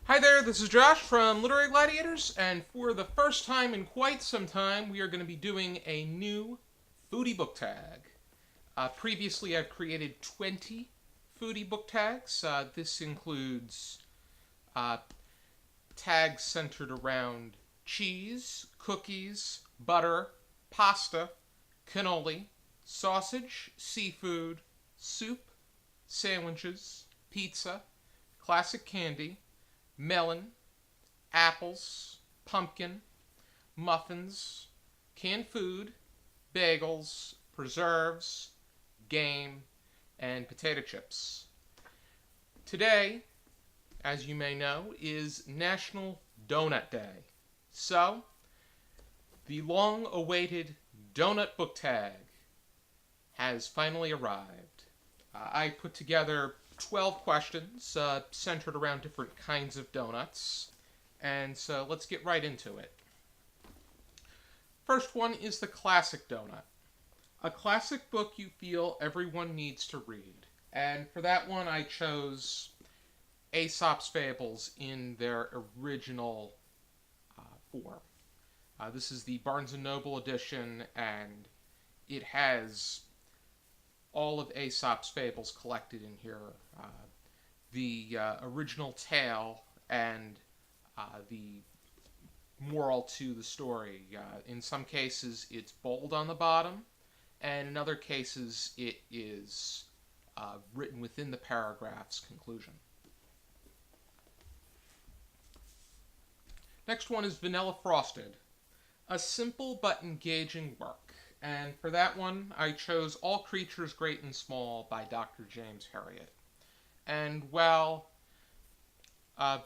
Hi there, this is Josh from Literary Gladiators, and for the first time in quite some time, we are going to be doing a new foodie book tag. Previously, I've created 20 foodie book tags. This includes uh, tags centered around cheese, cookies, butter, pasta, cannoli, sausage, seafood, soup, sandwiches, pizza, classic candy, melon, apples, pumpkin, muffins, canned food, bagels, preserves, game, and potato chips. Today, as you may know, is National Doughnut Day. So, the long awaited donut book tag has finally arrived. I put together 12 questions centered around different kinds of donuts. And so let's get right into it. First one is the classic donut. A classic book you feel everyone needs to read. And for that one, I chose Aesop's Fables in their original form. This is the Barnes & Noble edition, and it has all of Aesop's Fables collected in here. The original tale and the moral to the story. In some cases, it's bold on the bottom, and in other cases, it is written within the paragraph's conclusion. Next one is Vanilla Frosted. A simple but engaging work. And for that one, I chose All Creatures Great and Small by Dr. James Herriot. And while I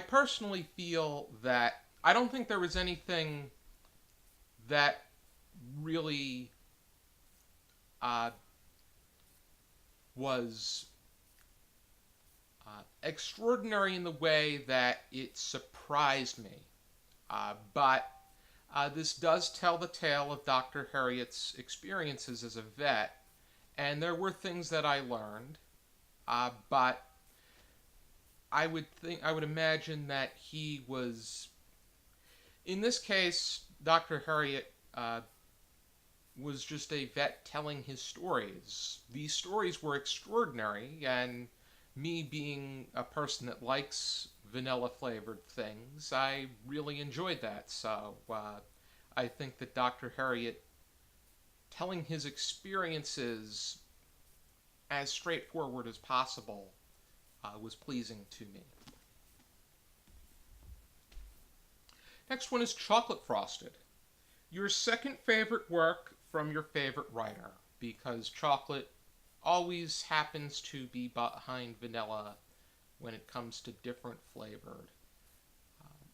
personally feel that I don't think there was anything that really was extraordinary in the way that it surprised me. But this does tell the tale of Dr. Herriot's experiences as a vet, and there were things that I learned, but I would imagine that he was, in this case, Dr. Herriot was just a vet telling his stories. These stories were extraordinary, and me being a person that likes vanilla flavored things, I really enjoyed that. So I think that Dr. Herriot telling his experiences as straightforward as possible was pleasing to me. Next one is Chocolate Frosted. Your second favorite work from your favorite writer, because chocolate always happens to be behind vanilla when it comes to different flavored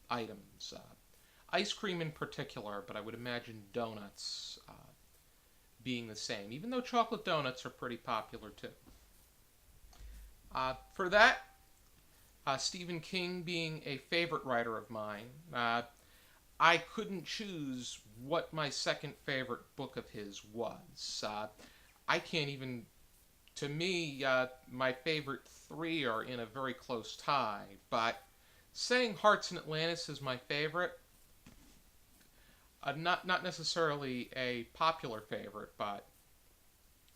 items. Ice cream in particular, but I would imagine donuts being the same, even though chocolate donuts are pretty popular too. For that, Stephen King being a favorite writer of mine, I couldn't choose what my second favorite book of his was. I can't even, to me, my favorite three are in a very close tie, but saying Hearts in Atlantis is my favorite, not necessarily a popular favorite, but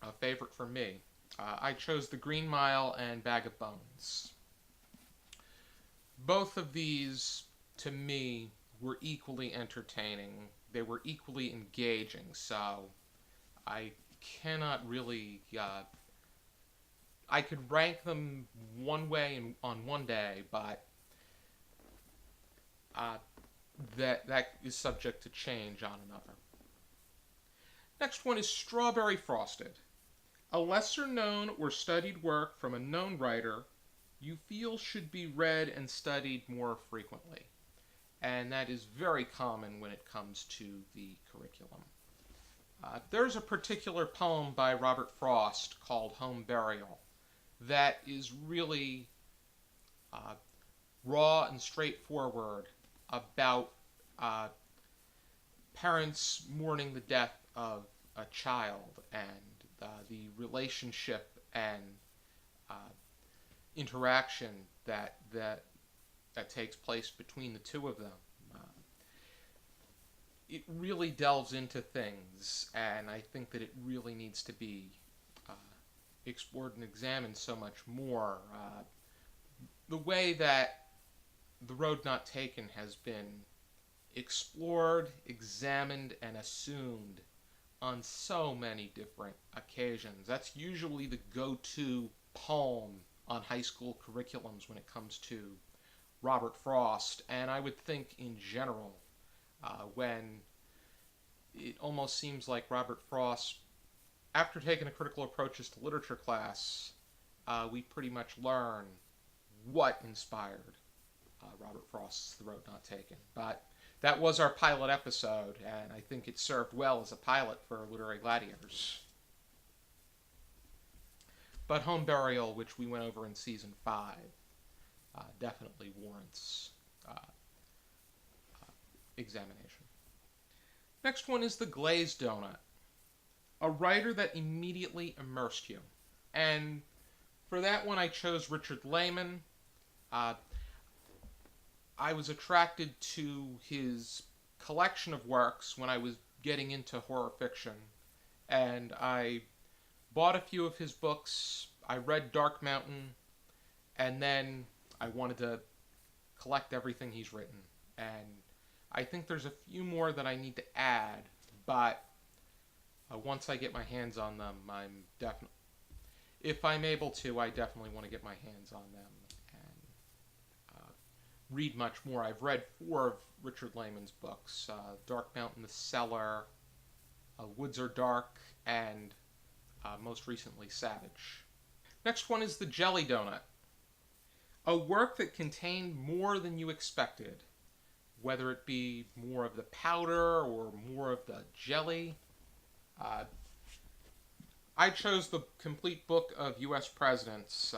a favorite for me. I chose The Green Mile and Bag of Bones. Both of these, to me, were equally entertaining. They were equally engaging, so I cannot really... I could rank them one way on one day, but that is subject to change on another. Next one is Strawberry Frosted. A lesser known or studied work from a known writer you feel should be read and studied more frequently. And that is very common when it comes to the curriculum. There's a particular poem by Robert Frost called Home Burial that is really raw and straightforward about parents mourning the death of a child and the relationship and interaction that takes place between the two of them. It really delves into things, and I think that it really needs to be uh, explored and examined so much more. The way that The Road Not Taken has been explored, examined, and assumed on so many different occasions. That's usually the go-to poem on high school curriculums when it comes to Robert Frost, and I would think in general, when it almost seems like Robert Frost, after taking a critical approaches to literature class, we pretty much learn what inspired Robert Frost's The Road Not Taken. But that was our pilot episode, and I think it served well as a pilot for Literary Gladiators. But Home Burial, which we went over in Season 5, definitely warrants examination. Next one is the Glazed Donut, a writer that immediately immersed you. And for that one, I chose Richard Lehman. I was attracted to his collection of works when I was getting into horror fiction, and I bought a few of his books. I read Dark Mountain, and then I wanted to collect everything he's written. And I think there's a few more that I need to add, but once I get my hands on them, if I'm able to, I definitely want to get my hands on them and read much more. I've read 4 of Richard Lehman's books, Dark Mountain, The Cellar, Woods Are Dark, and most recently Savage. Next one is the Jelly Donut, a work that contained more than you expected, whether it be more of the powder or more of the jelly. I chose the complete book of U.S. presidents,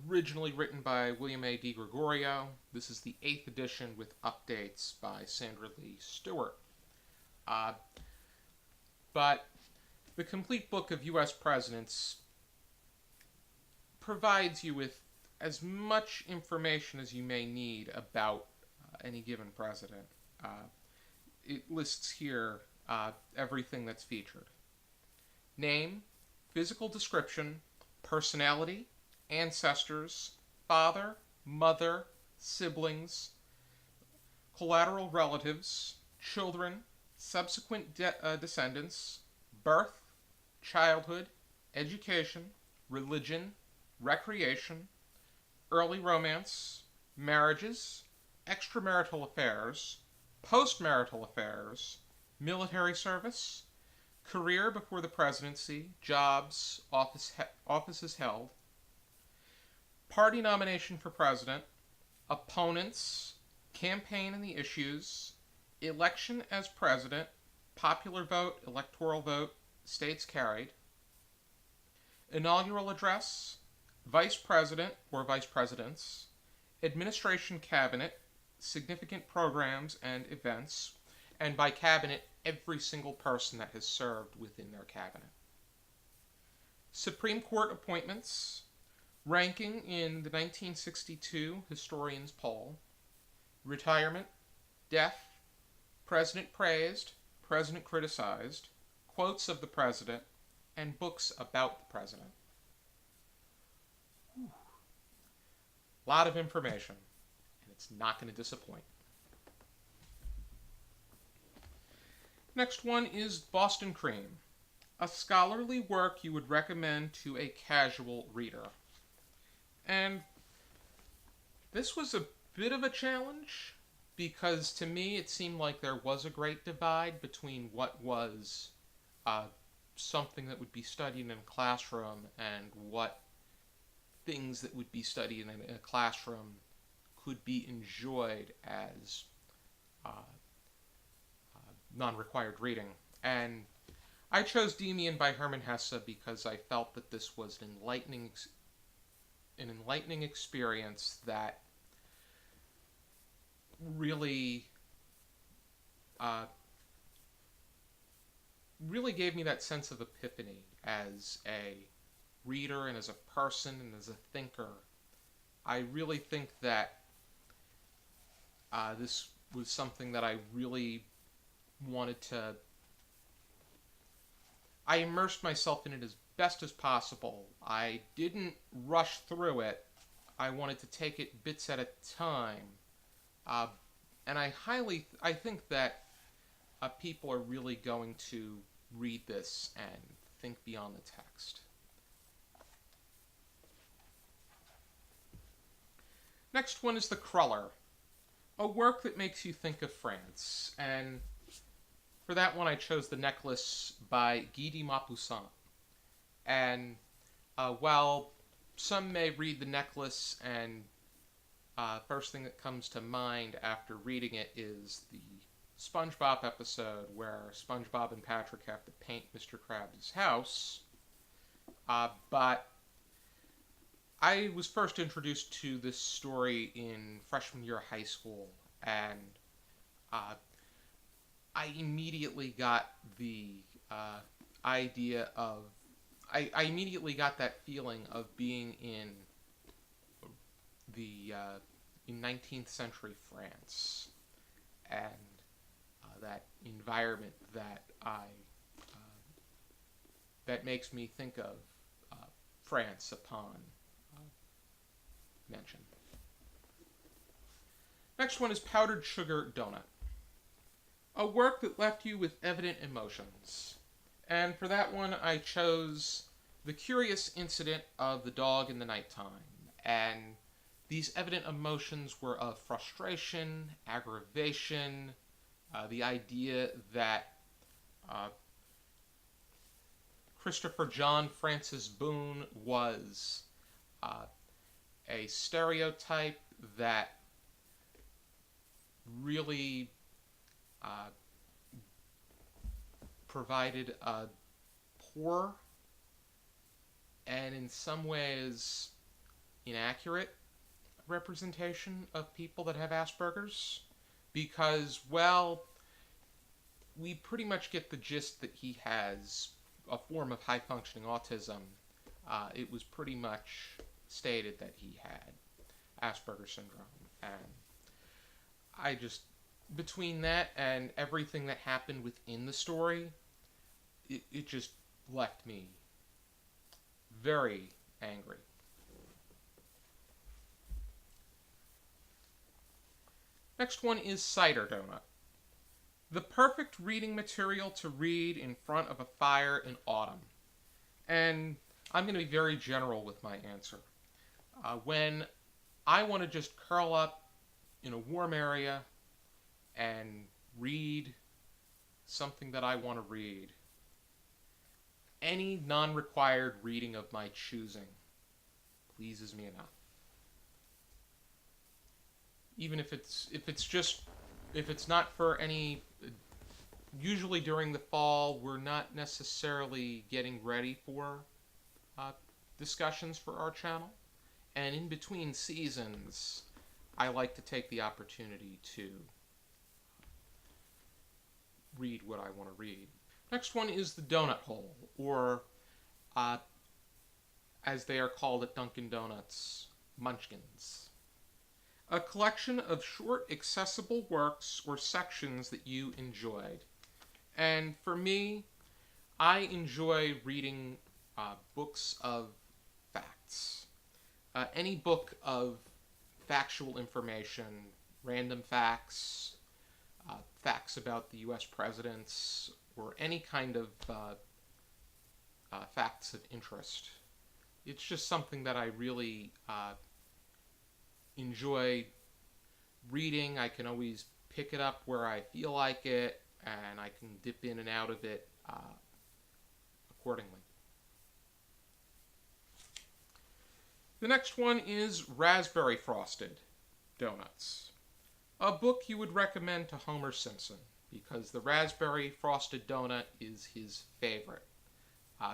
originally written by William A. DiGregorio. This is the 8th edition with updates by Sandra Lee Stewart. But the complete book of U.S. presidents provides you with as much information as you may need about any given president. It lists here everything that's featured. Name, physical description, personality, ancestors, father, mother, siblings, collateral relatives, children, subsequent descendants, birth, childhood, education, religion, recreation, early romance, marriages, extramarital affairs, postmarital affairs, military service, career before the presidency, jobs, offices held, party nomination for president, opponents, campaign and the issues, election as president, popular vote, electoral vote, states carried, inaugural address, vice president or vice presidents, administration cabinet, significant programs and events, and by cabinet, every single person that has served within their cabinet. Supreme Court appointments, ranking in the 1962 Historians Poll, retirement, death, president praised, president criticized, quotes of the president, and books about the president. Whew. A lot of information, and it's not going to disappoint. Next one is Boston Cream, a scholarly work you would recommend to a casual reader. And this was a bit of a challenge, because to me it seemed like there was a great divide between what was something that would be studied in a classroom and what things that would be studied in a classroom could be enjoyed as non-required reading. And I chose Demian by Hermann Hesse because I felt that this was an enlightening experience that really gave me that sense of epiphany as a reader and as a person and as a thinker. I really think that this was something that I really wanted to. I immersed myself in it as best as possible. I didn't rush through it. I wanted to take it bits at a time. Uh, and I think that people are really going to read this and think beyond the text. Next one is the Cruller, a work that makes you think of France. And for that one, I chose The Necklace by Guy de Maupassant. And while some may read The Necklace and first thing that comes to mind after reading it is the SpongeBob episode where SpongeBob and Patrick have to paint Mr. Krabs' house. But I was first introduced to this story in freshman year of high school, and I immediately got the idea of... I immediately got that feeling of being in in 19th century France, and that environment that that makes me think of France upon mention. Next one is Powdered Sugar Donut, a work that left you with evident emotions. And for that one, I chose The Curious Incident of the Dog in the Nighttime. And these evident emotions were of frustration, aggravation, the idea that Christopher John Francis Boone was a stereotype that really provided a poor and in some ways inaccurate representation of people that have Asperger's, because, well, we pretty much get the gist that he has a form of high-functioning autism. It was pretty much stated that he had Asperger's syndrome, and I just, between that and everything that happened within the story, it just left me very angry. Next one is Cider Donut, the perfect reading material to read in front of a fire in autumn. And I'm going to be very general with my answer. When I want to just curl up in a warm area and read something that I want to read, any non-required reading of my choosing pleases me enough. Even if it's not for any... Usually during the fall, we're not necessarily getting ready for discussions for our channel. And in between seasons, I like to take the opportunity to read what I want to read. Next one is the Donut Hole, or as they are called at Dunkin' Donuts, Munchkins. A collection of short, accessible works or sections that you enjoyed. And for me, I enjoy reading books of facts. Any book of factual information, random facts, facts about the U.S. presidents, or any kind of facts of interest. It's just something that I really enjoy reading. I can always pick it up where I feel like it, and I can dip in and out of it accordingly. The next one is Raspberry Frosted Donuts, a book you would recommend to Homer Simpson, because the raspberry frosted donut is his favorite.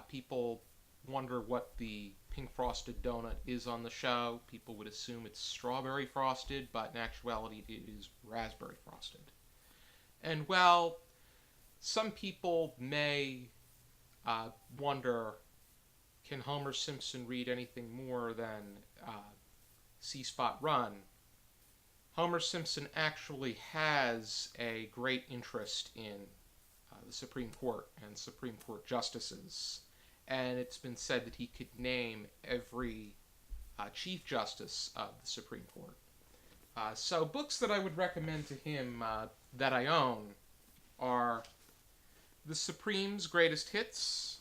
People wonder what the pink frosted donut is on the show. People would assume it's strawberry frosted, but in actuality it is raspberry frosted. And well, some people may wonder, can Homer Simpson read anything more than C-Spot Run, Homer Simpson actually has a great interest in the Supreme Court and Supreme Court justices, and it's been said that he could name every Chief Justice of the Supreme Court. So books that I would recommend to him that I own are The Supreme's Greatest Hits,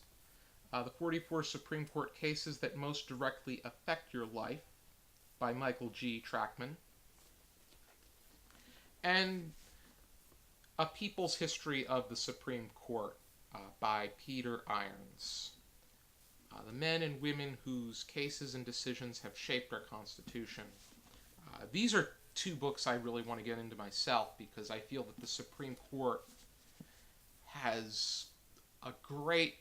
the 44 Supreme Court Cases That Most Directly Affect Your Life by Michael G. Trackman, and A People's History of the Supreme Court by Peter Irons. The men and women whose cases and decisions have shaped our Constitution. These are two books I really want to get into myself because I feel that the Supreme Court has a great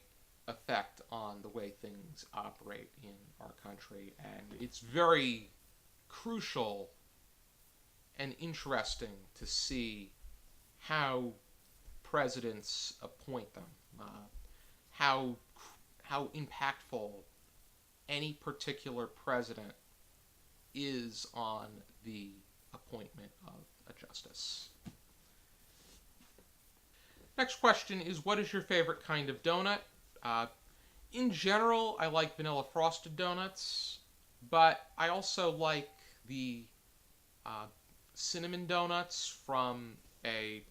effect on the way things operate in our country, and it's very crucial and interesting to see how presidents appoint them, how impactful any particular president is on the appointment of a justice. Next question is, what is your favorite kind of donut? In general, I like vanilla frosted donuts, but I also like the cinnamon donuts from a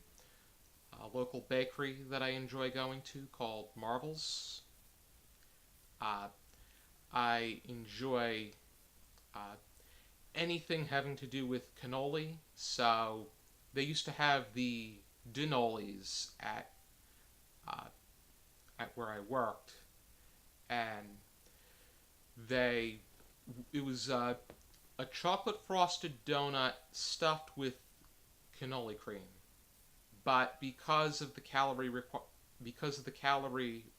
local bakery that I enjoy going to called Marvel's. I enjoy anything having to do with cannoli, so they used to have the Dinolis at where I worked, and it was a chocolate frosted donut stuffed with cannoli cream, but because of the calorie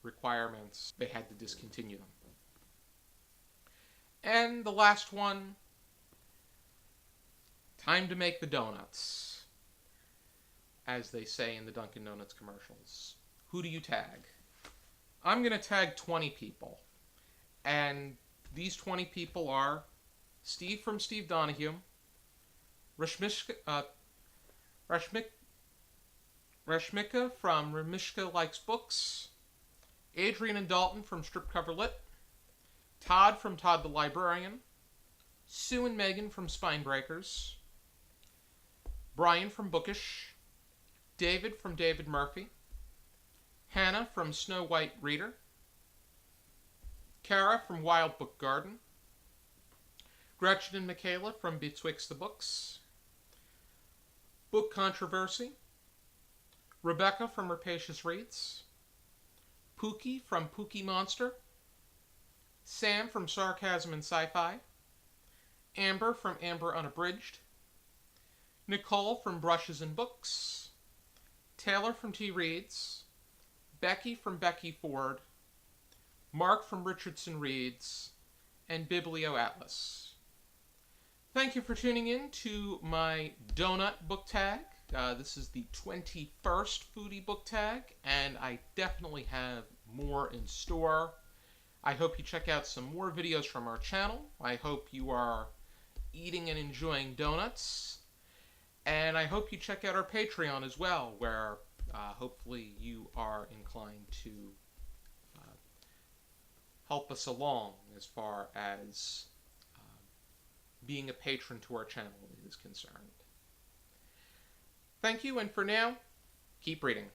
requirements, they had to discontinue them. And the last one, time to make the donuts, as they say in the Dunkin' Donuts commercials. Who do you tag? I'm going to tag 20 people, and these 20 people are Steve from Steve Donahue, Rashmika from Ramishka Likes Books, Adrian and Dalton from Strip Cover Lit, Todd from Todd the Librarian, Sue and Megan from Spinebreakers, Brian from Bookish, David from David Murphy, Hannah from Snow White Reader, Kara from Wild Book Garden, Gretchen and Michaela from Betwixt the Books, Book Controversy, Rebecca from Rapacious Reads, Pookie from Pookie Monster, Sam from Sarcasm and Sci-Fi, Amber from Amber Unabridged, Nicole from Brushes and Books, Taylor from T Reads, Becky from Becky Ford, Mark from Richardson Reads, and Biblio Atlas. Thank you for tuning in to my donut book tag. This is the 21st foodie book tag, and I definitely have more in store. I hope you check out some more videos from our channel. I hope you are eating and enjoying donuts. And I hope you check out our Patreon as well, where hopefully you are inclined to help us along as far as being a patron to our channel is concerned. Thank you, and for now, keep reading.